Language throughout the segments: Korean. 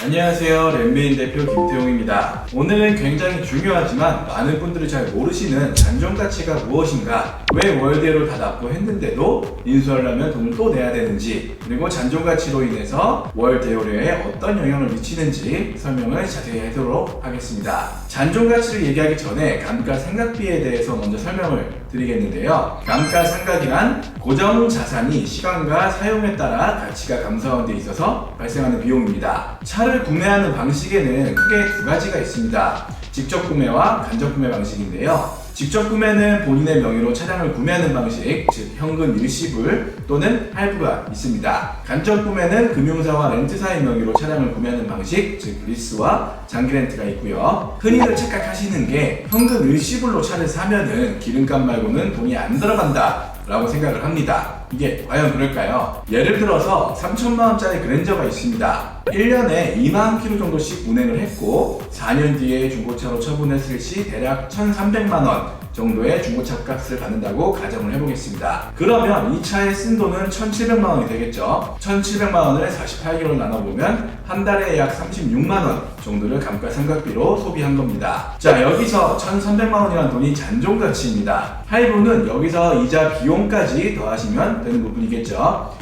안녕하세요. 랜메인 대표 김태용입니다. 오늘은 굉장히 중요하지만 많은 분들이 잘 모르시는 잔존가치가 무엇인가, 왜 월대로 다 납부했는데도 인수하려면 돈을 또 내야 되는지, 그리고 잔존가치로 인해서 월대요료에 어떤 영향을 미치는지 설명을 자세히 하도록 하겠습니다. 잔존가치를 얘기하기 전에 감가상각비에 대해서 먼저 설명을 드리겠는데요. 감가상각이란 고정자산이 시간과 사용에 따라 가치가 감소하는 데 있어서 발생하는 비용입니다. 차를 구매하는 방식에는 크게 두 가지가 있습니다. 직접 구매와 간접 구매 방식인데요. 직접 구매는 본인의 명의로 차량을 구매하는 방식, 즉 현금 일시불 또는 할부가 있습니다. 간접 구매는 금융사와 렌트사의 명의로 차량을 구매하는 방식, 즉 리스와 장기 렌트가 있고요. 흔히들 착각하시는 게 현금 일시불로 차를 사면은 기름값 말고는 돈이 안 들어간다 라고 생각을 합니다. 이게 과연 그럴까요? 예를 들어서 3천만원짜리 그랜저가 있습니다. 1년에 2만 킬로 정도씩 운행을 했고 4년 뒤에 중고차로 처분했을 시 대략 1,300만원 정도의 중고차 값을 받는다고 가정을 해보겠습니다. 그러면 이 차에 쓴 돈은 1,700만원이 되겠죠. 1,700만원을 48개월로 나눠보면 한 달에 약 36만원 정도를 감가상각비로 소비한 겁니다. 자, 여기서 1,300만원이라는 돈이 잔존가치입니다. 할부는 여기서 이자 비용까지 더하시면 되는 부분이겠죠.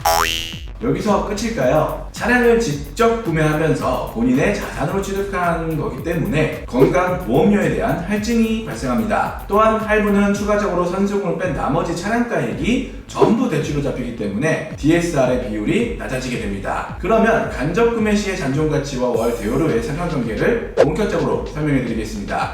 여기서 끝일까요? 차량을 직접 구매하면서 본인의 자산으로 취득한 거기 때문에 건강보험료에 대한 할증이 발생합니다. 또한 할부는 추가적으로 선수금을 뺀 나머지 차량가액이 전부 대출로 잡히기 때문에 DSR의 비율이 낮아지게 됩니다. 그러면 간접 구매 시의 잔존가치와 월 대요료의 상관관계를 본격적으로 설명해 드리겠습니다.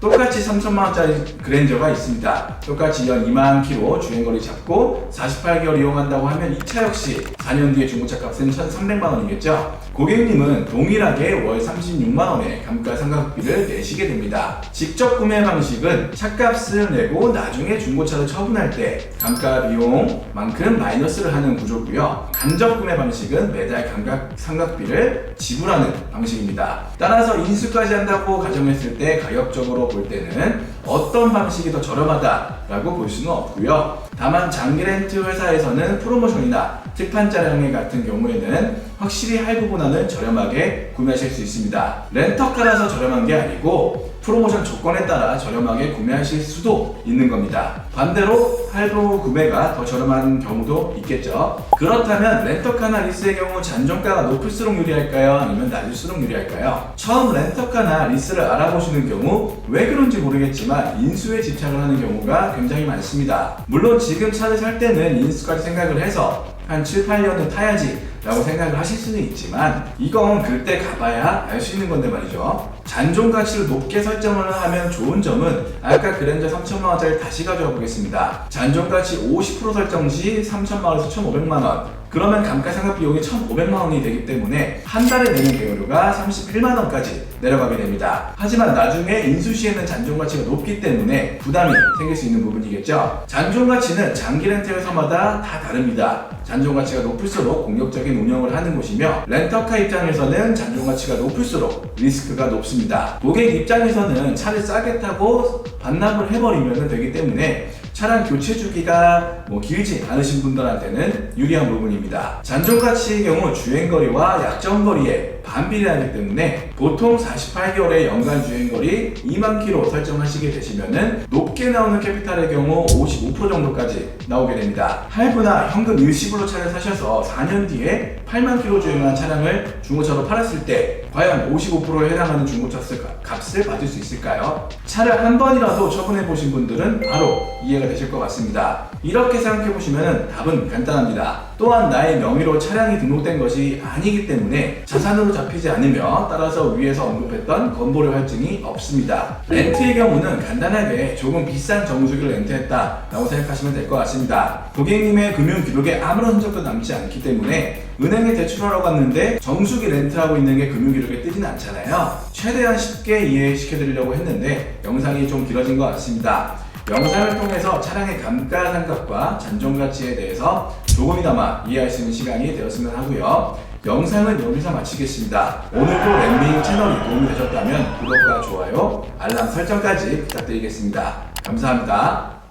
똑같이 3천만원짜리 그랜저가 있습니다. 똑같이 연 2만 킬로 주행거리 잡고 48개월 이용한다고 하면 이 차 역시 4년 뒤에 중고차 값은 1,300만원이겠죠. 고객님은 동일하게 월 36만원의 감가상각비를 내시게 됩니다. 직접 구매 방식은 차값을 내고 나중에 중고차를 처분할 때 감가 비용만큼 마이너스를 하는 구조고요. 간접 구매 방식은 매달 감가상각비를 지불하는 방식입니다. 따라서 인수까지 한다고 가정했을 때 가격적으로 볼 때는 어떤 방식이 더 저렴하다라고 볼 수는 없고요. 다만 장기 렌트 회사에서는 프로모션이나 특판 차량 같은 경우에는 확실히 할부보다는 저렴하게 구매하실 수 있습니다. 렌터카라서 저렴한 게 아니고 프로모션 조건에 따라 저렴하게 구매하실 수도 있는 겁니다. 반대로 할부 구매가 더 저렴한 경우도 있겠죠. 그렇다면 렌터카나 리스의 경우 잔존가가 높을수록 유리할까요? 아니면 낮을수록 유리할까요? 처음 렌터카나 리스를 알아보시는 경우 왜 그런지 모르겠지만 인수에 집착을 하는 경우가 굉장히 많습니다. 물론 지금 차를 살 때는 인수까지 생각을 해서 한 7, 8년은 타야지 라고 생각을 하실 수는 있지만 이건 그때 가봐야 알 수 있는 건데 말이죠. 잔존가치를 높게 설정을 하면 좋은 점은 아까 그랜저 3천만원짜리 다시 가져와 보겠습니다. 잔존가치 50% 설정 시 3천만원에서 1,500만원, 그러면 감가상각 비용이 1,500만원이 되기 때문에 한 달에 내는 대요료가 31만원까지 내려가게 됩니다. 하지만 나중에 인수 시에는 잔존가치가 높기 때문에 부담이 생길 수 있는 부분이겠죠. 잔존가치는 장기 렌트 회사마다 다 다릅니다. 잔존가치가 높을수록 공격적인 운영을 하는 곳이며 렌터카 입장에서는 잔존가치가 높을수록 리스크가 높습니다. 고객 입장에서는 차를 싸게 타고 반납을 해버리면 되기 때문에 차량 교체 주기가 길지 않으신 분들한테는 유리한 부분입니다. 잔존가치의 경우 주행거리와 약정거리에 반비례하기 때문에 보통 48개월의 연간 주행거리 2만 킬로 설정하시게 되시면은 높게 나오는 캐피탈의 경우 55% 정도까지 나오게 됩니다. 할부나 현금 일시불로 차를 사셔서 4년 뒤에 8만 킬로 주행한 차량을 중고차로 팔았을 때 과연 55%에 해당하는 중고차 값을 받을 수 있을까요? 차를 한 번이라도 처분해 보신 분들은 바로 이해가 되실 것 같습니다. 이렇게 생각해 보시면 답은 간단합니다. 또한 나의 명의로 차량이 등록된 것이 아니기 때문에 자산으로 잡히지 않으며 따라서 위에서 언급했던 건보료 할증이 없습니다. 렌트의 경우는 간단하게 조금 비싼 정수기를 렌트했다 라고 생각하시면 될 것 같습니다. 고객님의 금융 기록에 아무런 흔적도 남지 않기 때문에 은행에 대출하러 갔는데 정수기 렌트하고 있는 게 금융 기록에 뜨진 않잖아요. 최대한 쉽게 이해시켜 드리려고 했는데 영상이 좀 길어진 것 같습니다. 영상을 통해서 차량의 감가상각과 잔존가치에 대해서 조금이나마 이해할 수 있는 시간이 되었으면 하고요. 영상은 여기서 마치겠습니다. 오늘도 랜메인 채널이 도움이 되셨다면 구독과 좋아요, 알람 설정까지 부탁드리겠습니다. 감사합니다.